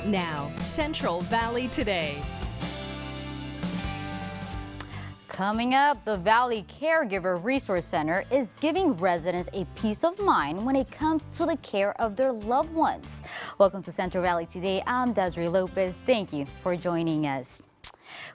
Now, Central Valley Today. Coming up, the Valley Caregiver Resource Center is giving residents a peace of mind when it comes to the care of their loved ones. Welcome to Central Valley Today. I'm Desiree Lopez. Thank you for joining us.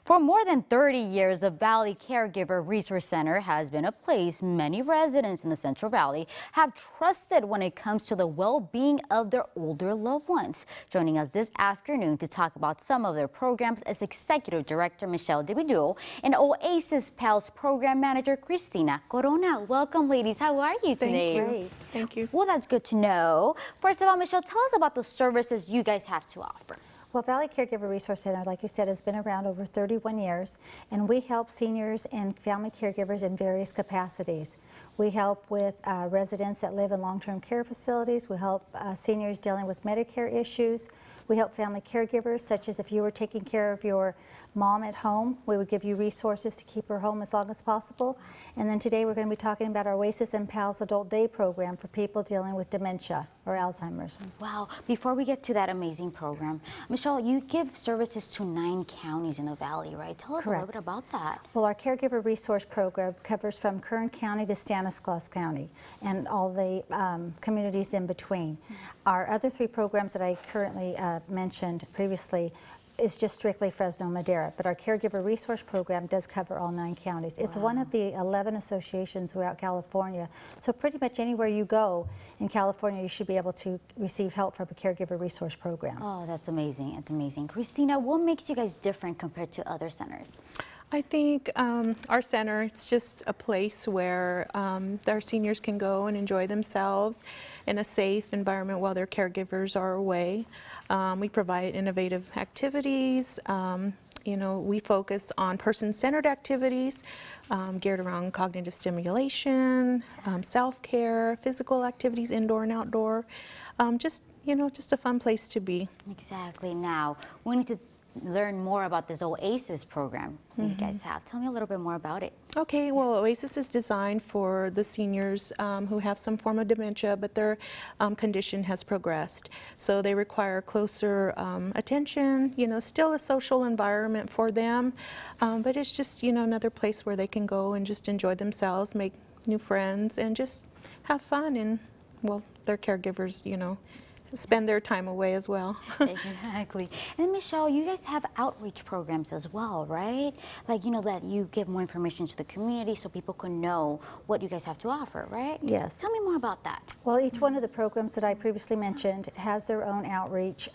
For more than 30 years, the Valley Caregiver Resource Center has been a place many residents in the Central Valley have trusted when it comes to the well-being of their older loved ones. Joining us this afternoon to talk about some of their programs is Executive Director Michelle Dividuo and Oasis PALS Program Manager Cristina Corona. Welcome, ladies. How are you today? Thank you. Thank you. Well, that's good to know. First of all, Michelle, tell us about the services you guys have to offer. Well, Valley Caregiver Resource Center, like you said, has been around over 31 years, and we help seniors and family caregivers in various capacities. We help with residents that live in long-term care facilities. We help seniors dealing with Medicare issues. We help family caregivers, such as if you were taking care of your mom at home, we would give you resources to keep her home as long as possible. And then today we're going to be talking about our Oasis and PALS Adult Day program for people dealing with dementia or Alzheimer's. Wow. Before we get to that amazing program, Michelle, you give services to 9 counties in the Valley, right? Tell us a little bit about that. Well, our Caregiver Resource Program covers from Kern County to Stanislaus County and all the communities in between. Our other 3 programs that I currently mentioned previously is just strictly Fresno, Madera, but our Caregiver Resource Program does cover all 9 counties. It's one of the 11 associations throughout California, so pretty much anywhere you go in California, you should be able to receive help from a Caregiver Resource Program. Oh, that's amazing. It's amazing. Cristina, what makes you guys different compared to other centers? I think our center, it's just a place where our seniors can go and enjoy themselves in a safe environment while their caregivers are away. We provide innovative activities. You know, we focus on person-centered activities geared around cognitive stimulation, self-care, physical activities, indoor and outdoor. Just, you know, just a fun place to be. Exactly. Now, we need to learn more about this Oasis program you guys have. Tell me a little bit more about it. Okay, well, Oasis is designed for the seniors who have some form of dementia, but their condition has progressed. So they require closer attention, you know, still a social environment for them, but it's just, you know, another place where they can go and just enjoy themselves, make new friends, and just have fun, and, well, their caregivers, you know, spend their time away as well. Exactly. And Michelle, you guys have outreach programs as well, right? Like, you know, that you give more information to the community so people can know what you guys have to offer, right? Yes. Tell me more about that. Well, each one of the programs that I previously mentioned has their own outreach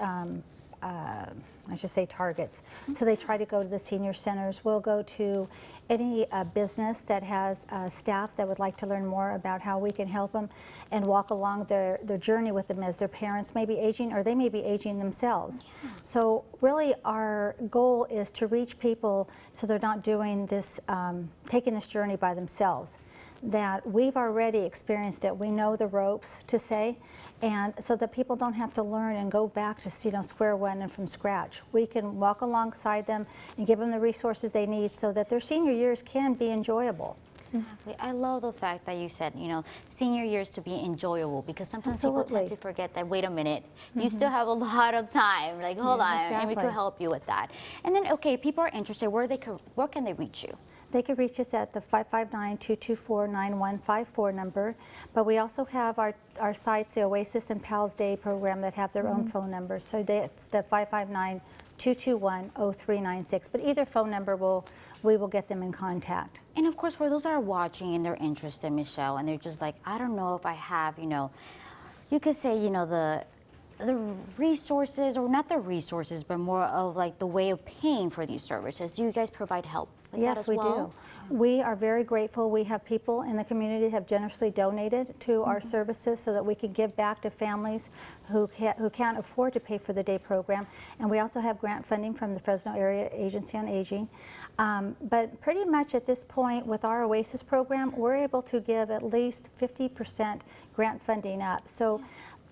I should say targets. So they try to go to the senior centers. We'll go to any business that has staff that would like to learn more about how we can help them and walk along their journey with them as their parents may be aging or they may be aging themselves. Yeah. So really our goal is to reach people so they're not doing this, taking this journey by themselves. That we've already experienced it. We know the ropes to say, and so that people don't have to learn and go back to, you know, square one and from scratch. We can walk alongside them and give them the resources they need so that their senior years can be enjoyable. Exactly. I love the fact that you said, you know, senior years to be enjoyable, because sometimes people tend to forget that, wait a minute, you still have a lot of time, like hold on, and we could help you with that. And then, okay, people are interested, where can they reach you? They could reach us at the 559-224-9154 number, but we also have our sites, the Oasis and PALS Day program, that have their own phone numbers. So it's the 559-221-0396, but either phone number we will get them in contact. And of course, for those that are watching and they're interested, Michelle, and they're just like, I don't know if I have, you know, you could say, you know, the resources, or not the resources, but more of like the way of paying for these services. Do you guys provide help with that as well? Yes, we do. We are very grateful. We have people in the community that have generously donated to our services so that we can give back to families who can't afford to pay for the day program. And we also have grant funding from the Fresno Area Agency on Aging. But pretty much at this point with our Oasis program, we're able to give at least 50% grant funding up. So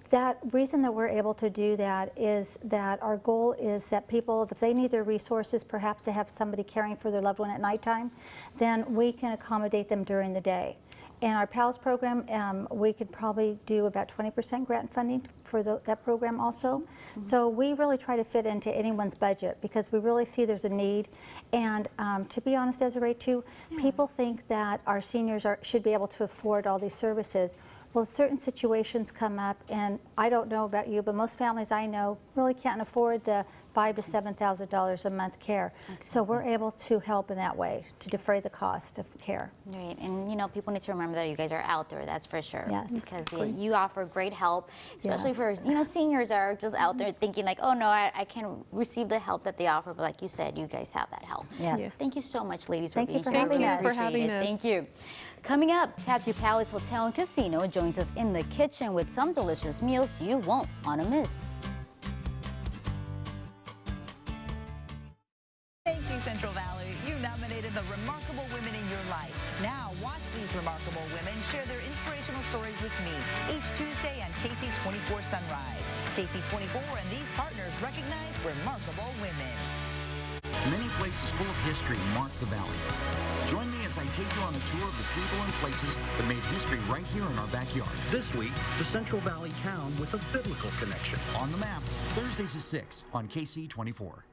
that reason that we're able to do that is that our goal is that people, if they need their resources, perhaps to have somebody caring for their loved one at nighttime, then we can accommodate them during the day. In our PALS program, we could probably do about 20% grant funding for that program also. So we really try to fit into anyone's budget because we really see there's a need. And to be honest, Desiree, too, people think that our seniors should be able to afford all these services. Well, certain situations come up, and I don't know about you, but most families I know really can't afford the $5,000 to $7,000 a month care. Exactly. So we're able to help in that way to defray the cost of care. Right, and you know, people need to remember that you guys are out there, that's for sure. Yes. Because you offer great help, especially Yes. for, you know, seniors are just out there thinking like, oh no, I can't receive the help that they offer, but like you said, you guys have that help. Yes. Yes. Thank you so much, ladies, Thank for you being for here. having Really us. For appreciate having it. us. Thank you. Coming up, Tattoo Palace Hotel and Casino joins us in the kitchen with some delicious meals you won't want to miss. Thank you, Central Valley. You nominated the remarkable women in your life. Now watch these remarkable women share their inspirational stories with me each Tuesday on KC24 Sunrise. KC24 and these partners recognize remarkable women. Many places full of history mark the valley. Join me as I take you on a tour of the people and places that made history right here in our backyard. This week, the Central Valley town with a biblical connection. On the map, Thursdays at 6 on KC24.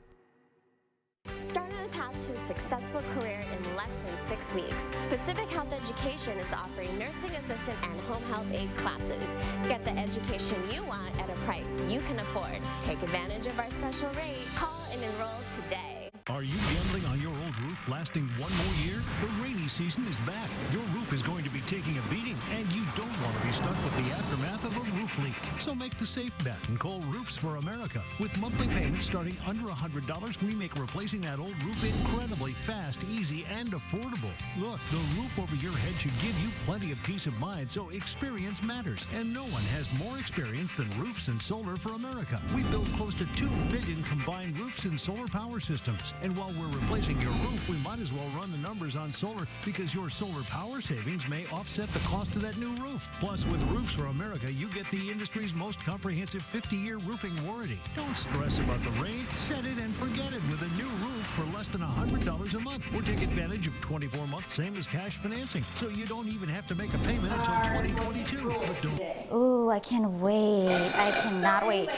Start on a path to a successful career in less than 6 weeks. Pacific Health Education is offering nursing assistant and home health aide classes. Get the education you want at a price you can afford. Take advantage of our special rate. Call and enroll today. Are you gambling on your old roof lasting one more year? The rainy season is back. Your roof is going to be taking a beating, and you don't want to be stuck with the aftermath of a roof leak. So make the safe bet and call Roofs for America. With monthly payments starting under $100, we make replacing that old roof incredibly fast, easy, and affordable. Look, the roof over your head should give you plenty of peace of mind, so experience matters. And no one has more experience than Roofs and Solar for America. We build close to 2 million combined roofs and solar power systems. And while we're replacing your roof, we might as well run the numbers on solar because your solar power savings may offset the cost of that new roof. Plus, with Roofs for America, you get the industry's most comprehensive 50-year roofing warranty. Don't stress about the rain. Set it and forget it with a new roof for less than $100 a month. Or take advantage of 24 months, same as cash financing, so you don't even have to make a payment until 2022. But don't... Ooh, I can't wait. I cannot wait.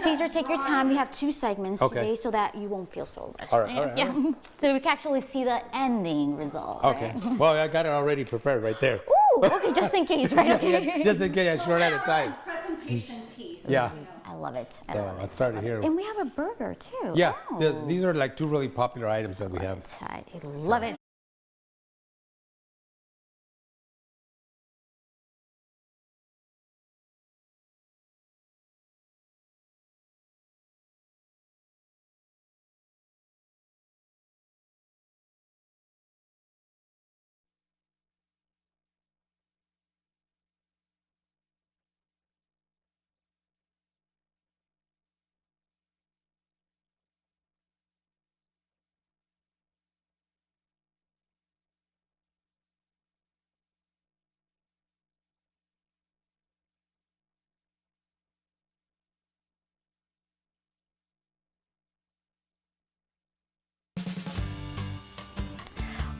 Caesar, take your time. You have 2 segments today so that you won't feel so rushed. All right. Yeah. So we can actually see the ending result. Okay. Right? Well, I got it already prepared right there. Ooh, okay, just in case, right? Okay. Just in case I run out of time. Presentation piece. Yeah. I love it. I So love I it. started here. And we have a burger too. Yeah. Oh. These are like 2 really popular items that we have. I love it.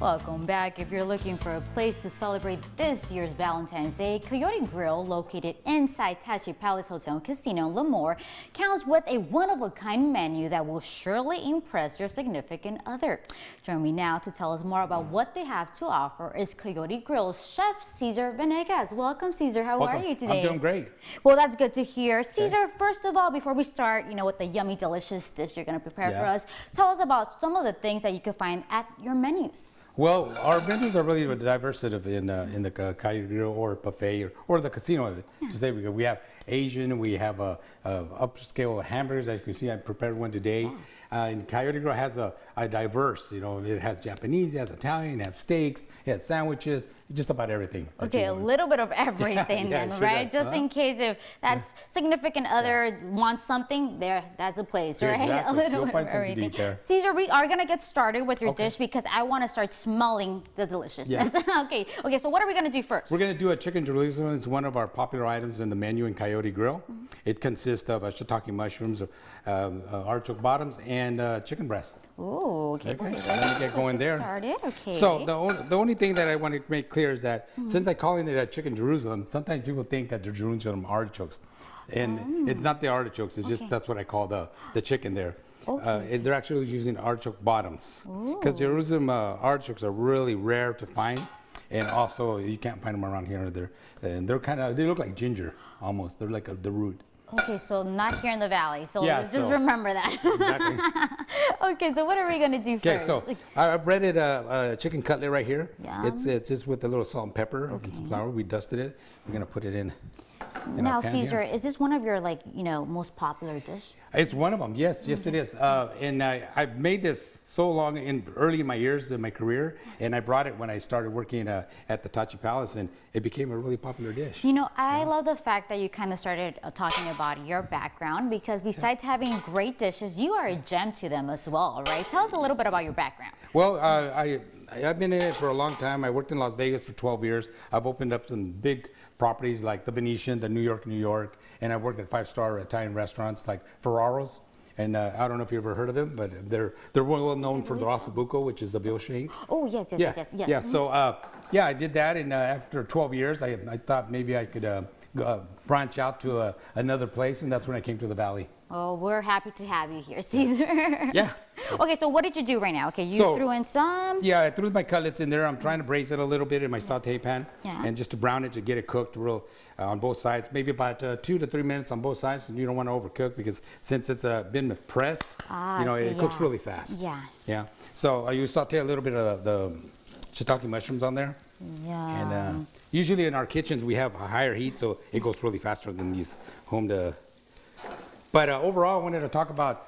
Welcome back. If you're looking for a place to celebrate this year's Valentine's Day, Coyote Grill, located inside Tattoo Palace Hotel and Casino in Lemoore, counts with a one-of-a-kind menu that will surely impress your significant other. Join me now to tell us more about what they have to offer is Coyote Grill's Chef Cesar Venegas. Welcome, Cesar. How are you today? I'm doing great. Well, that's good to hear. Cesar, first of all, before we start, with the yummy, delicious dish you're going to prepare for us, tell us about some of the things that you can find at your menus. Well, our menus are really diverse in the Coyote Grill or buffet or the casino. To say we have Asian, we have upscale hamburgers. As you can see, I prepared one today. And Coyote Grill has a diverse, it has Japanese, it has Italian, it has steaks, it has sandwiches, just about everything. Okay, a little bit of everything then, sure right? does. Just in case if that significant other wants something, that's a place, right? Exactly. A little You'll bit find of something to everything. eat there. Cesar, we are gonna get started with your dish because I want to start smelling the deliciousness. Okay, so what are we gonna do first? We're going to do a chicken chorizo. It's one of our popular items in the menu in Coyote Coyote Grill. It consists of shiitake mushrooms, artichoke bottoms, and chicken breast. Ooh, okay. Okay, so let me get going there. Started, okay. So the only thing that I want to make clear is that since I'm calling it a chicken Jerusalem, sometimes people think that the Jerusalem artichokes. And it's not the artichokes, it's just that's what I call the chicken there. And they're actually using artichoke bottoms. Because Jerusalem artichokes are really rare to find. And also, you can't find them around here either. And they look like ginger, almost. They're like the root. Okay, so not here in the valley. So Yeah, let's just remember that. Exactly. Okay, so what are we gonna do first? Okay, so I breaded a chicken cutlet right here. Yum. It's just with a little salt and pepper and some flour. We dusted it. We're gonna put it in Now, our pan Cesar, here. is this one of your most popular dishes? It's one of them. Yes, yes, it is. And I've made this so long early in my years in my career, and I brought it when I started working at the Tachi Palace, and it became a really popular dish. You know, I love the fact that you kind of started talking about your background, because besides having great dishes, you are a gem to them as well, right? Tell us a little bit about your background. Well, I've been in it for a long time. I worked in Las Vegas for 12 years. I've opened up some big properties like the Venetian, the New York, and I've worked at 5-star Italian restaurants like Ferraro's. And I don't know if you ever heard of them, but they're well known for the ossobuco, which is the veal shank. Oh, yes. Yeah, so I did that, and after 12 years, I thought maybe I could branch out to another place, and that's when I came to the Valley. Oh, we're happy to have you here, Cesar. Yeah. Okay, so what did you do right now? Okay, you threw in some. Yeah, I threw my cutlets in there. I'm trying to braise it a little bit in my saute pan, and just to brown it to get it cooked real on both sides. Maybe about 2 to 3 minutes on both sides. And you don't want to overcook because since it's been pressed, it cooks really fast. Yeah. Yeah. So you saute a little bit of the shiitake mushrooms on there. Yeah. And usually in our kitchens we have a higher heat, so it goes really faster than these home to. But overall, I wanted to talk about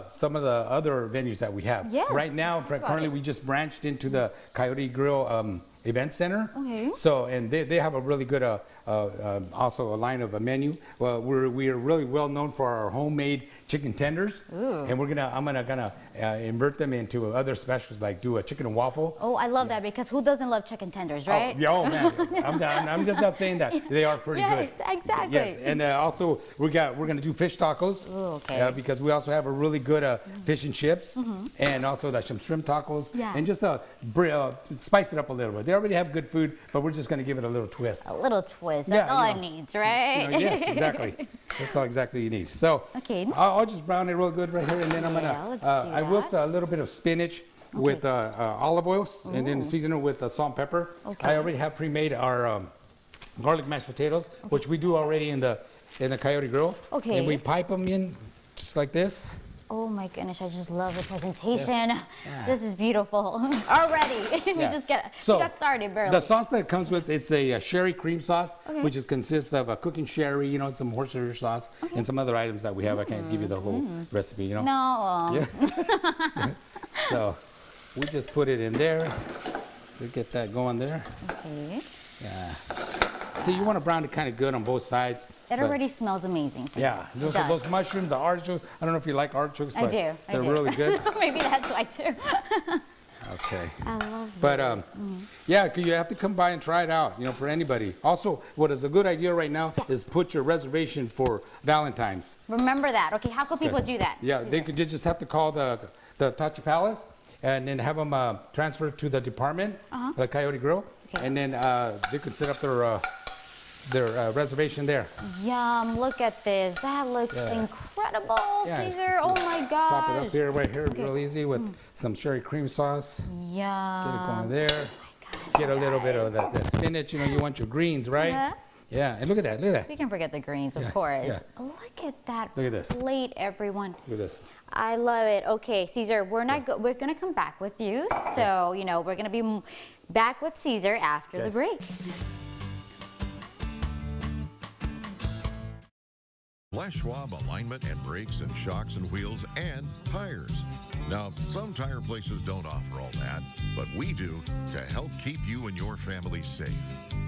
some of the other venues that we have. Yes. Right now, currently, we just branched into the Coyote Grill Event Center. Okay. So, and they have a really good, also a line of a menu. Well, we are really well known for our homemade chicken tenders. Ooh. And I'm gonna invert them into other specials, like do a chicken and waffle. Oh, I love that, because who doesn't love chicken tenders, right? Oh man, I'm just not saying that. They are pretty good. Yes, exactly. Yes, and also we're gonna do fish tacos. Ooh, okay. Because we also have a really good fish and chips, and also some shrimp tacos, and just spice it up a little bit. They already have good food, but we're just gonna give it a little twist. A little twist. That's all it needs, right? Yes, exactly. That's all exactly you need. So okay. I'll just brown it real good right here, and then I'm gonna. I whipped a little bit of spinach with olive oils, and then season it with salt and pepper. Okay. I already have pre-made our garlic mashed potatoes, which we do already in the Coyote Grill. Okay. And we pipe them in just like this. Oh my goodness, I just love the presentation. This is beautiful. Already. We got started barely. The sauce that it comes with, it's a sherry cream sauce, which consists of a cooking sherry, some horseradish sauce, and some other items that we have. I can't give you the whole recipe, No. Yeah. So we just put it in there. We get that going there. Okay. Yeah. So you want to brown it kind of good on both sides. It already smells amazing. Yeah, those mushrooms, the artichokes. I don't know if you like artichokes, but they're really good. Maybe that's why too. Okay. I love But yeah, you have to come by and try it out, for anybody. Also, what is a good idea right now is put your reservation for Valentine's. Remember that. Okay, how can people do that? Yeah, they just have to call the Tachi Palace and then have them transferred to the department, the Coyote Grill, and then they could set up their reservation there. Yum, look at this. That looks incredible, Cesar. Oh my gosh. Top it up here, right here, real easy with some sherry cream sauce. Yum. Get it going there. Oh my gosh, Get a little bit of that spinach. You want your greens, right? Yeah, and look at that, We can forget the greens, of course. Yeah. Look at that Look at this. plate, everyone. Look at this. I love it. Okay, Cesar, we're gonna come back with you. So, we're gonna be back with Cesar after the break. Les Schwab alignment and brakes and shocks and wheels and tires. Now, some tire places don't offer all that, but we do to help keep you and your family safe.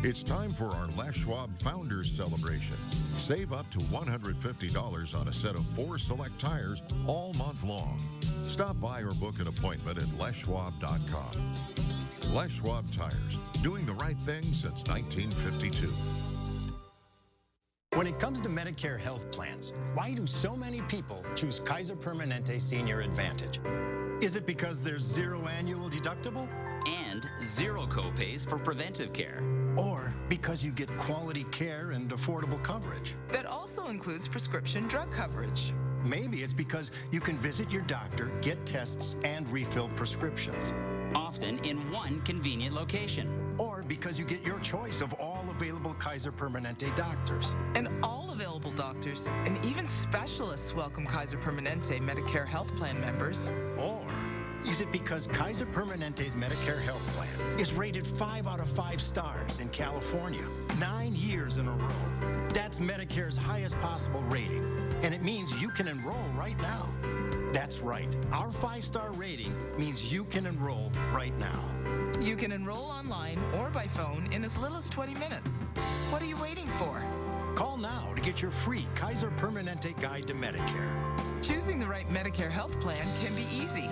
It's time for our Les Schwab Founders Celebration. Save up to $150 on a set of 4 select tires all month long. Stop by or book an appointment at leschwab.com. Les Schwab Tires, doing the right thing since 1952. When it comes to Medicare health plans, why do so many people choose Kaiser Permanente Senior Advantage? Is it because there's 0 annual deductible? And 0 copays for preventive care. Or because you get quality care and affordable coverage? That also includes prescription drug coverage. Maybe it's because you can visit your doctor, get tests, and refill prescriptions. Often in one convenient location. Or because you get your choice of all available Kaiser Permanente doctors. And all available doctors and even specialists welcome Kaiser Permanente Medicare Health Plan members. Or is it because Kaiser Permanente's Medicare Health Plan is rated 5 out of 5 stars in California, 9 years in a row? That's Medicare's highest possible rating, and it means you can enroll right now. That's right. Our 5-star rating means you can enroll right now. You can enroll online or by phone in as little as 20 minutes. What are you waiting for? Call now to get your free Kaiser Permanente Guide to Medicare. Choosing the right Medicare health plan can be easy.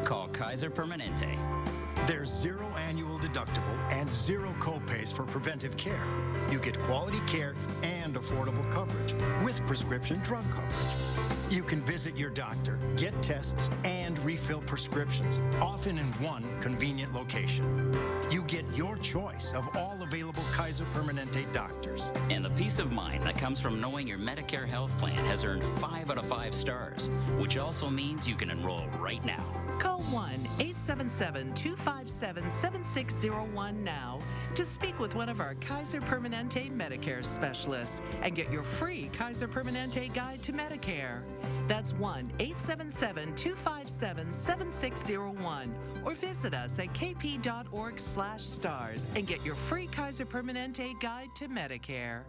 Call Kaiser Permanente. There's 0 annual deductible and 0 copays for preventive care. You get quality care and affordable coverage with prescription drug coverage. You can visit your doctor, get tests, and refill prescriptions, often in one convenient location. You get your choice of all available Kaiser Permanente doctors. And the peace of mind that comes from knowing your Medicare health plan has earned 5 out of 5 stars, which also means you can enroll right now. Call 1-877-257-7601 now to speak with one of our Kaiser Permanente Medicare specialists and get your free Kaiser Permanente Guide to Medicare. That's 1-877-257-7601 or visit us at kp.org/stars and get your free Kaiser Permanente Guide to Medicare.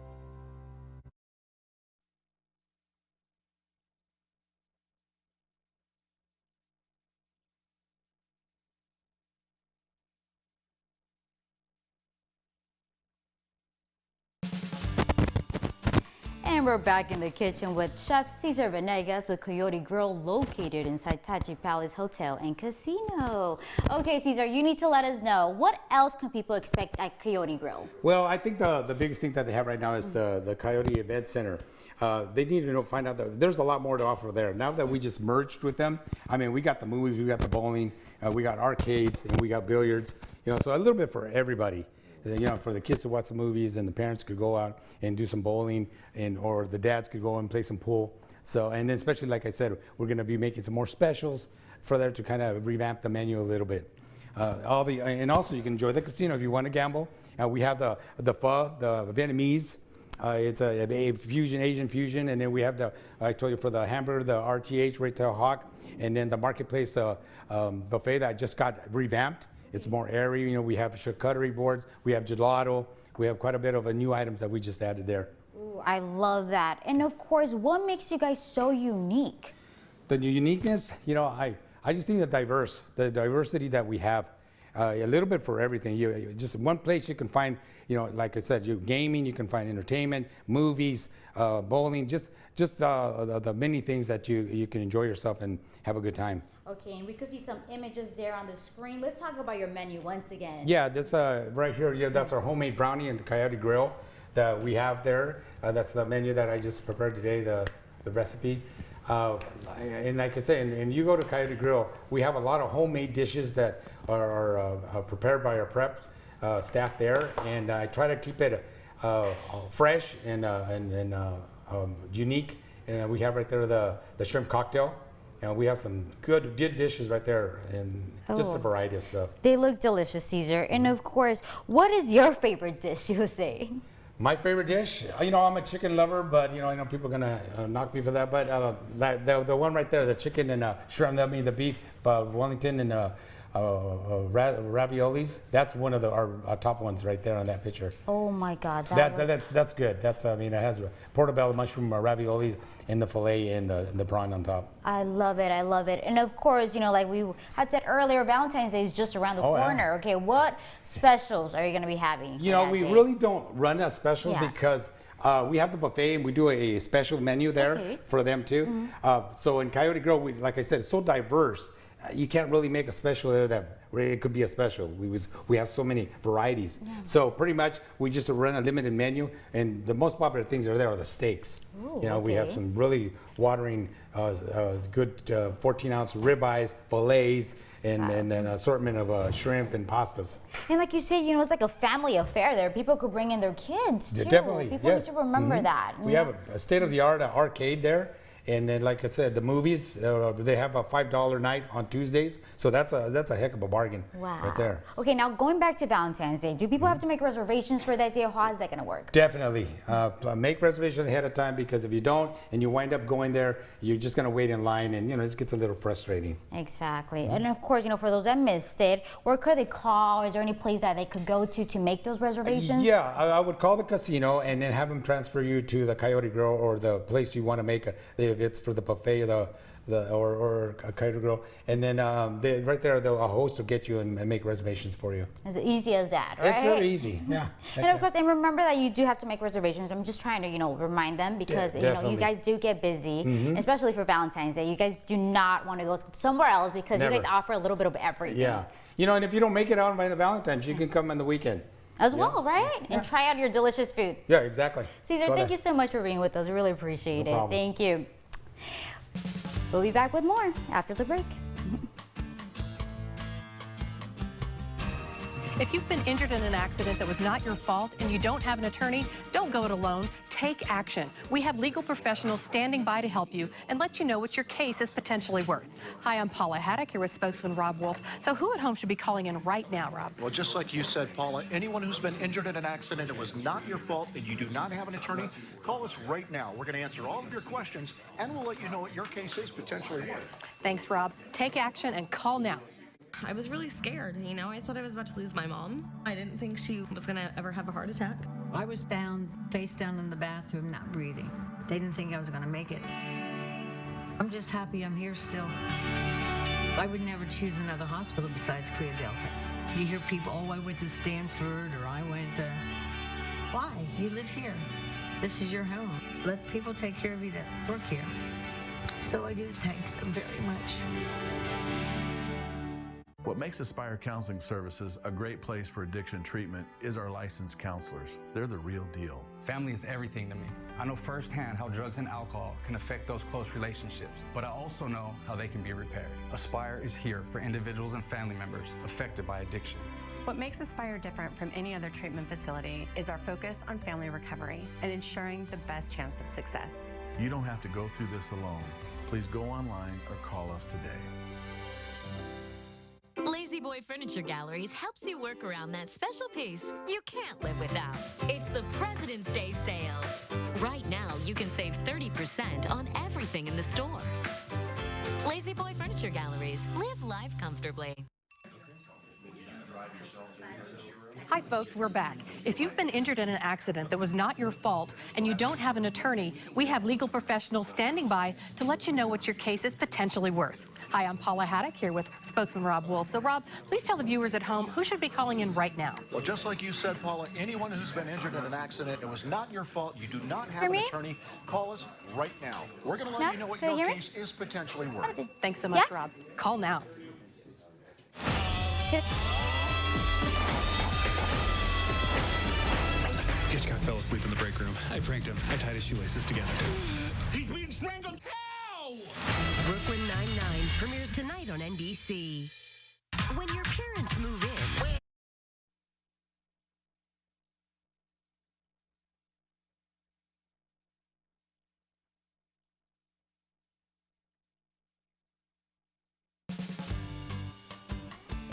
And we're back in the kitchen with Chef Cesar Venegas with Coyote Grill, located inside Tachi Palace Hotel and Casino. Okay, Cesar, you need to let us know, what else can people expect at Coyote Grill? Well, I think the biggest thing that they have right now is the Coyote Event Center. They need to find out that there's a lot more to offer there. Now that we just merged with them, I mean, we got the movies, we got the bowling, we got arcades, and we got billiards. You know, so a little bit for everybody. You know, for the kids to watch some movies, and the parents could go out and do some bowling, or the dads could go and play some pool. So, and then especially, like I said, we're going to be making some more specials for there to kind of revamp the menu a little bit. And also you can enjoy the casino if you want to gamble. We have the pho, the Vietnamese. It's a fusion, Asian fusion, and then we have I told you, for the hamburger, the RTH, Red Tail Hawk, and then the marketplace buffet that just got revamped. It's more airy. You know, we have charcuterie boards, we have gelato, we have quite a bit of new items that we just added there. Ooh, I love that. And of course, what makes you guys so unique? The uniqueness, you know, I just think the diversity that we have, a little bit for everything. You just one place you can find, you know, like I said, gaming, you can find entertainment, movies, bowling, just the many things that you can enjoy yourself and have a good time. Okay, and we could see some images there on the screen. Let's talk about your menu once again. Yeah, this right here, yeah, that's our homemade brownie and the Coyote Grill that we have there. That's the menu that I just prepared today, the recipe. And like I say, and you go to Coyote Grill, we have a lot of homemade dishes that are prepared by our prep staff there, and I try to keep it fresh and unique. And we have right there the shrimp cocktail. And we have some good dishes right there, and just a variety of stuff. They look delicious, Cesar. And of course, what is your favorite dish, you would say? My favorite dish? You know, I'm a chicken lover, but you know, I know people are gonna knock me for that. But the one right there, the chicken and shrimp, I mean the beef, Wellington and raviolis. That's one of our top ones right there on that picture. Oh my God, that's good. That's I mean, it has portobello mushroom raviolis and the fillet and the prawn on top. I love it. I love it. And of course, you know, like we had said earlier, Valentine's Day is just around the corner. Yeah. Okay, what specials are you going to be having? You know, we really don't run a specials because we have the buffet and we do a special menu there for them too. So in Coyote Grill, like I said, it's so diverse you can't really make a special there that it could be a special. We have so many varieties. Yeah. So pretty much we just run a limited menu, and the most popular things are the steaks. Ooh, you know, we have some really watering, good 14-ounce ribeyes, fillets, and an assortment of shrimp and pastas. And like you say, you know, it's like a family affair there. People could bring in their kids too. Definitely, People need to remember that. We have a state-of-the-art arcade there. And then, like I said, the movies, they have a $5 night on Tuesdays. So that's a heck of a bargain right there. Okay, now going back to Valentine's Day, do people have to make reservations for that day? How is that going to work? Definitely. Make reservations ahead of time, because if you don't and you wind up going there, you're just going to wait in line, and, you know, it gets a little frustrating. Exactly. And of course, you know, for those that missed it, where could they call? Is there any place that they could go to make those reservations? Yeah, I would call the casino and then have them transfer you to the Coyote Grill or the place you want to make if it's for the buffet or a Coyote Grill, and then right there a host will get you and make reservations for you. As easy as that, right? It's very easy, yeah. And of course, and remember that you do have to make reservations. I'm just trying to, you know, remind them, because you know, you guys do get busy, especially for Valentine's Day. You guys do not want to go somewhere else, because you guys offer a little bit of everything. Yeah, you know, and if you don't make it out by the Valentine's, you can come on the weekend as well, right? And try out your delicious food. Yeah, exactly. Cesar, thank you so much for being with us. We really appreciate it. Thank you. We'll be back with more after the break. If you've been injured in an accident that was not your fault and you don't have an attorney, don't go it alone. Take action. We have legal professionals standing by to help you and let you know what your case is potentially worth. Hi, I'm Paula Haddock, here with spokesman Rob Wolf. So who at home should be calling in right now, Rob? Well, just like you said, Paula, anyone who's been injured in an accident, it was not your fault, and you do not have an attorney, call us right now. We're going to answer all of your questions, and we'll let you know what your case is potentially worth. Thanks, Rob. Take action and call now. I was really scared, you know. I thought I was about to lose my mom. I didn't think she was gonna ever have a heart attack. I was down, face down in the bathroom, not breathing. They didn't think I was gonna make it. I'm just happy I'm here still. I would never choose another hospital besides Clear Delta. You hear people, oh, I went to Stanford, or I went to... Why? You live here. This is your home. Let people take care of you that work here. So I do thank them very much. What makes Aspire Counseling Services a great place for addiction treatment is our licensed counselors. They're the real deal. Family is everything to me. I know firsthand how drugs and alcohol can affect those close relationships, but I also know how they can be repaired. Aspire is here for individuals and family members affected by addiction. What makes Aspire different from any other treatment facility is our focus on family recovery and ensuring the best chance of success. You don't have to go through this alone. Please go online or call us today. Lazy Boy Furniture Galleries helps you work around that special piece you can't live without. It's the President's Day sale. Right now, you can save 30% on everything in the store. Lazy Boy Furniture Galleries. Live life comfortably. Hi, folks, we're back. If you've been injured in an accident that was not your fault and you don't have an attorney, we have legal professionals standing by to let you know what your case is potentially worth. Hi, I'm Paula Haddock, here with spokesman Rob Wolf. So, Rob, please tell the viewers at home who should be calling in right now. Well, just like you said, Paula, anyone who's been injured in an accident, it was not your fault, you do not have an attorney, call us right now. We're going to let you know what your case is potentially worth. Thanks so much, Rob. Call now. Hitchcock fell asleep in the break room. I pranked him. I tied his shoelaces together. He's being strangled. Ow! Brooklyn Nine-Nine premieres tonight on NBC. When your parents move in...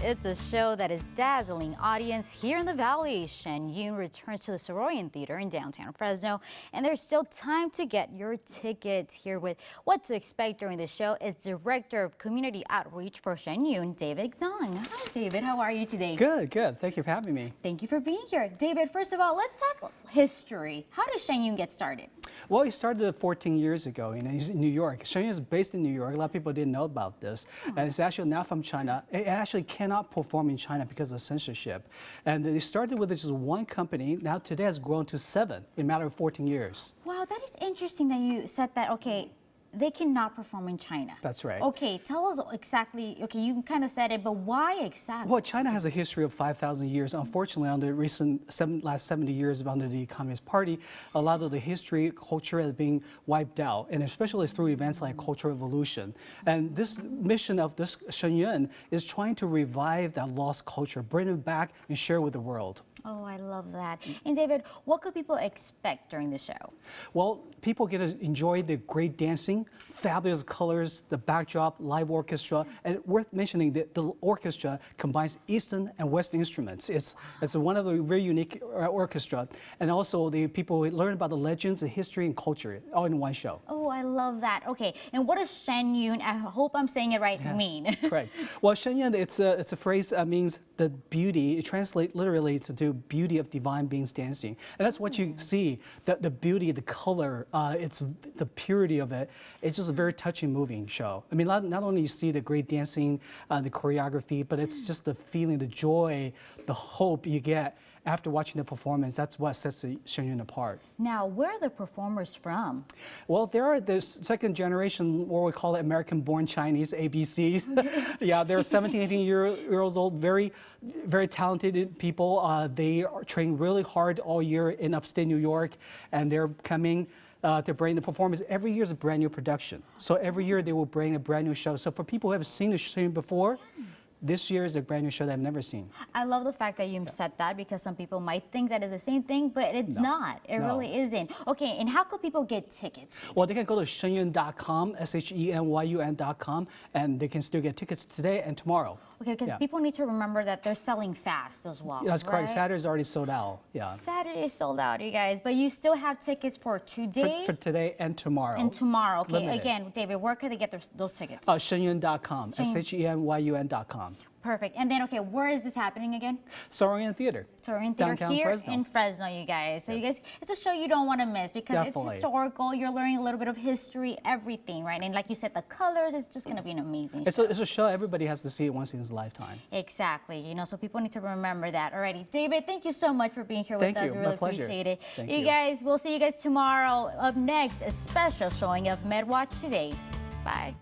It's a show that is dazzling audience here in the Valley. Shen Yun returns to the Soroyan Theater in downtown Fresno, and there's still time to get your tickets. Here with what to expect during the show is Director of Community Outreach for Shen Yun, David Zhang. Hi, David. How are you today? Good, good. Thank you for having me. Thank you for being here. David, first of all, let's talk history. How did Shen Yun get started? Well, it started 14 years ago in New York. Shen Yun is based in New York. A lot of people didn't know about this. And it's actually now from China. It actually cannot perform in China because of censorship. And they started with just one company. Now today has grown to 7 in a matter of 14 years. Wow, that is interesting that you said that. Okay, they cannot perform in China. That's right. Okay, tell us exactly, okay, you kind of said it, but why exactly? Well, China has a history of 5,000 years. Unfortunately, on the last 70 years under the Communist Party, a lot of the history, culture has been wiped out, and especially through events like Cultural Revolution. And this mission of this Shenyun is trying to revive that lost culture, bring it back and share it with the world. Oh, I love that. And David, what could people expect during the show? Well, people get to enjoy the great dancing, fabulous colors, the backdrop, live orchestra, and worth mentioning that the orchestra combines Eastern and Western instruments. It's one of a very unique orchestra, and also the people learn about the legends, the history, and culture all in one show. Oh, I love that. Okay, and what does Shenyun, I hope I'm saying it right, mean? Correct. Well, Shenyun, it's a phrase that means the beauty. It translates literally to beauty of divine beings dancing, and that's what you see. The beauty, the color, it's the purity of it. It's just a very touching, moving show. I mean, not only you see the great dancing, the choreography, but it's just the feeling, the joy, the hope you get after watching the performance. That's what sets the Shenyun apart. Now, where are the performers from? Well, there are the second generation, what we call it American-born Chinese, ABCs. Yeah, they're 17, 18 years old, very, very talented people. They are trained really hard all year in upstate New York, and they're coming to bring the performance. Every year is a brand new production. So every year they will bring a brand new show. So for people who have seen the show before, this year is a brand new show that I've never seen. I love the fact that you said that, because some people might think that is the same thing, but it's not. It really isn't. Okay, and how could people get tickets? Well, they can go to shenyun.com, SHENYUN.com, and they can still get tickets today and tomorrow. Okay, because people need to remember that they're selling fast as well. That's correct. Right? Saturday's already sold out. Yeah. Saturday sold out, you guys, but you still have tickets for today? For today and tomorrow. And tomorrow. Okay, Limited. Again, David, where could they get those tickets? Shenyun.com, SHENYUN.com. Perfect. And then, okay, where is this happening again? Saurian Theater. Saurian Theater Downtown here Fresno. in Fresno, you guys. So you guys, it's a show you don't want to miss, because it's historical. You're learning a little bit of history, everything, right? And like you said, the colors, it's just going to be an amazing show. It's a show everybody has to see it once in his lifetime. Exactly. You know, so people need to remember that. Alrighty. David, thank you so much for being here with us. We really appreciate it. Thank you guys, we'll see you guys tomorrow. Up next, a special showing of MedWatch Today. Bye.